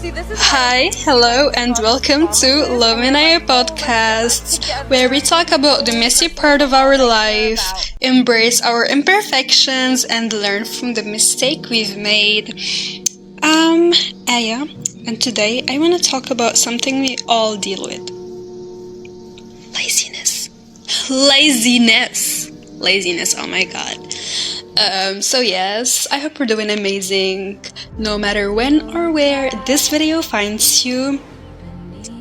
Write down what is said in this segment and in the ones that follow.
Hi, hello, and welcome to LUMINAYA podcast, where we talk about the messy part of our life, embrace our imperfections, and learn from the mistake we've made. Aya, and today I want to talk about something we all deal with. Laziness. Laziness, oh my god. So yes, I hope you're doing amazing. No matter when or where this video finds you,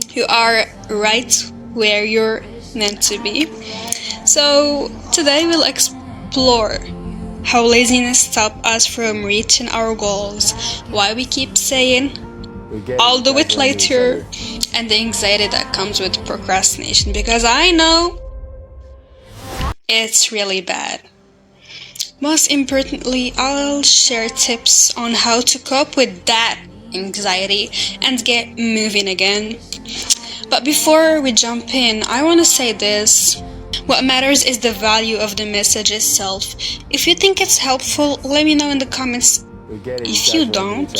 you are right where you're meant to be. So today we'll explore how laziness stops us from reaching our goals, why we keep saying, I'll do it later, and the anxiety that comes with procrastination, because I know it's really bad. Most importantly, I'll share tips on how to cope with that anxiety and get moving again. But before we jump in, I want to say this. What matters is the value of the message itself. If you think it's helpful, let me know in the comments. If you don't,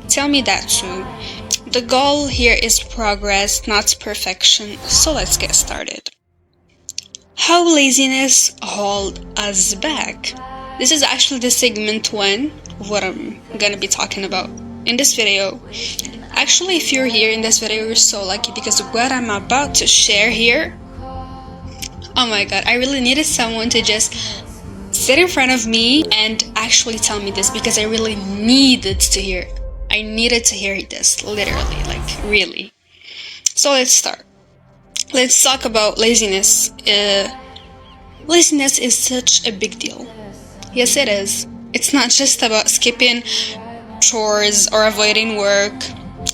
tell me that too. The goal here is progress, not perfection. So let's get started. How laziness holds us back. This is actually the segment 1 of what I'm gonna be talking about in this video. Actually, if you're here in this video, you're so lucky, because what I'm about to share here, oh my god, I really needed someone to just sit in front of me and actually tell me this, because I really needed to hear it. I needed to hear this, literally, like really. So let's start. Let's talk about laziness. Laziness is such a big deal. Yes, it is. It's not just about skipping chores or avoiding work.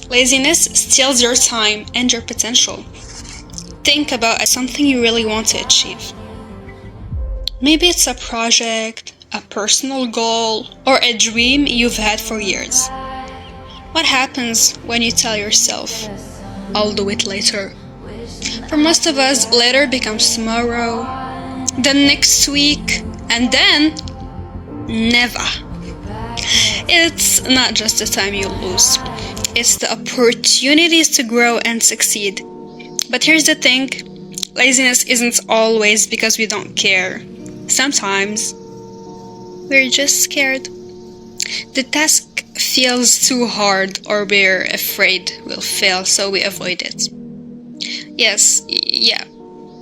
Laziness steals your time and your potential. Think about something you really want to achieve. Maybe it's a project, a personal goal, or a dream you've had for years. What happens when you tell yourself, I'll do it later? For most of us, later becomes tomorrow, then next week, and then never. It's not just the time you lose, it's the opportunities to grow and succeed. But here's the thing, laziness isn't always because we don't care. Sometimes we're just scared. The task feels too hard, or we're afraid we'll fail, so we avoid it. Yeah,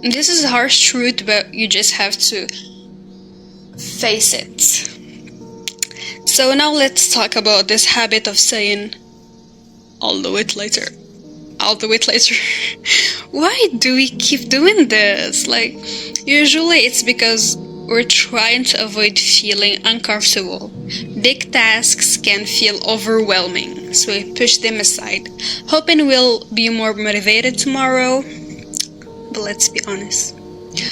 this is a harsh truth, but you just have to face it. So now let's talk about this habit of saying, I'll do it later. Why do we keep doing this? Like, usually it's because we're trying to avoid feeling uncomfortable. Big tasks can feel overwhelming, so we push them aside, hoping we'll be more motivated tomorrow. But let's be honest,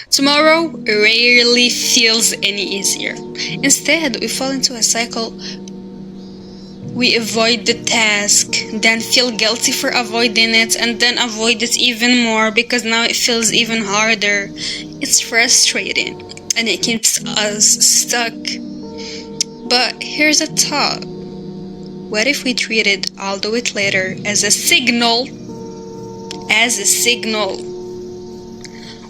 tomorrow rarely feels any easier. Instead, we fall into a cycle. We avoid the task, then feel guilty for avoiding it, and then avoid it even more because now it feels even harder. It's frustrating, and it keeps us stuck. But here's a thought. What if we treated I'll do it later as a signal?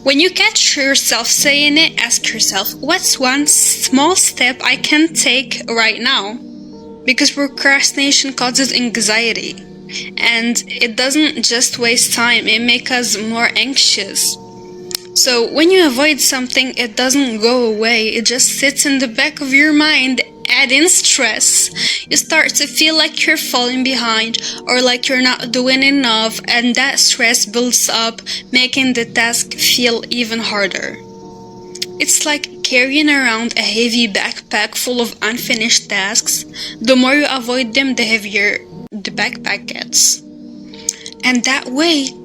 When you catch yourself saying it, ask yourself, what's one small step I can take right now? Because procrastination causes anxiety, and it doesn't just waste time, it makes us more anxious. So when you avoid something, it doesn't go away, it just sits in the back of your mind, adding stress. You start to feel like you're falling behind, or like you're not doing enough, and that stress builds up, making the task feel even harder. It's like carrying around a heavy backpack full of unfinished tasks. The more you avoid them, the heavier the backpack gets. And that weight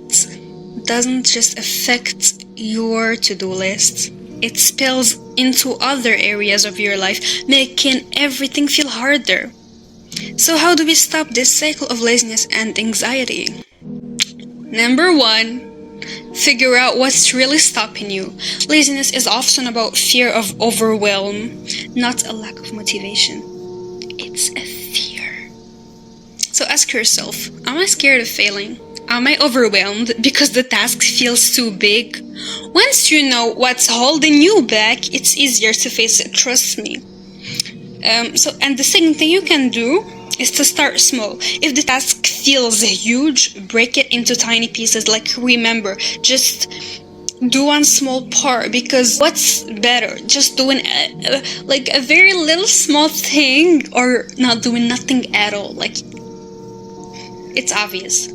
doesn't just affect your to-do list. It spills into other areas of your life, making everything feel harder. So how do we stop this cycle of laziness and anxiety? Number 1, figure out what's really stopping you. Laziness is often about fear of overwhelm, not a lack of motivation. It's a fear. So ask yourself, am I scared of failing? Am I overwhelmed because the task feels too big? Once you know what's holding you back, it's easier to face it, trust me. And the second thing you can do is to start small. If the task feels huge, break it into tiny pieces. Like, remember, just do one small part, because what's better, just doing a very little small thing or not doing nothing at all? Like, it's obvious.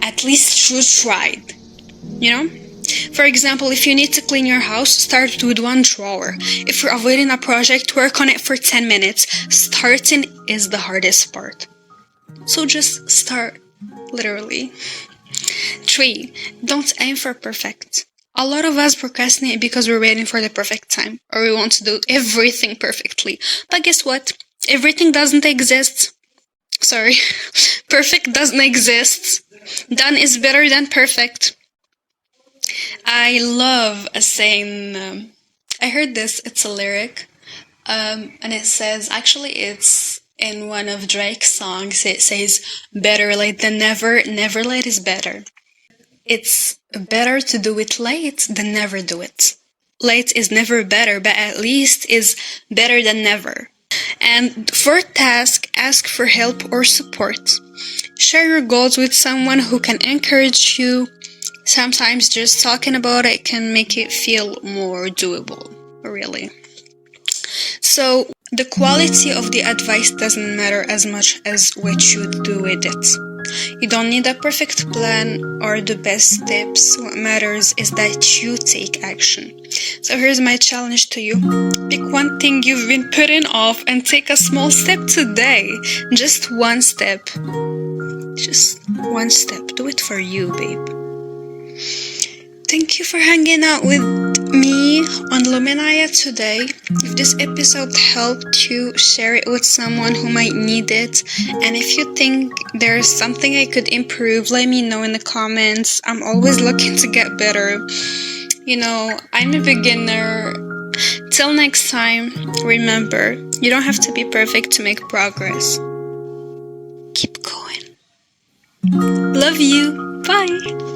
At least you tried, you know? For example, if you need to clean your house, start with one drawer. If you're avoiding a project, work on it for 10 minutes. Starting is the hardest part. So just start, literally. 3. Don't aim for perfect. A lot of us procrastinate because we're waiting for the perfect time, or we want to do everything perfectly. But guess what? Everything doesn't exist. Sorry. Perfect doesn't exist. Done is better than perfect. I love a saying, I heard this, it's a lyric, and it says, actually it's in one of Drake's songs, it says, better late than never, never late is better. It's better to do it late than never do it. Late is never better, but at least is better than never. And for task, ask for help or support. Share your goals with someone who can encourage you. Sometimes just talking about it can make it feel more doable, really. So the quality of the advice doesn't matter as much as what you do with it. You don't need a perfect plan or the best tips. What matters is that you take action. So here's my challenge to you. Pick one thing you've been putting off and take a small step today. Just one step. Just one step. Do it for you, babe. Thank you for hanging out with me on Luminaya today. If this episode helped you, share it with someone who might need it. And if you think there's something I could improve, let me know in the comments. I'm always looking to get better. You know, I'm a beginner. Till next time, remember, you don't have to be perfect to make progress. Keep going. Love you. Bye.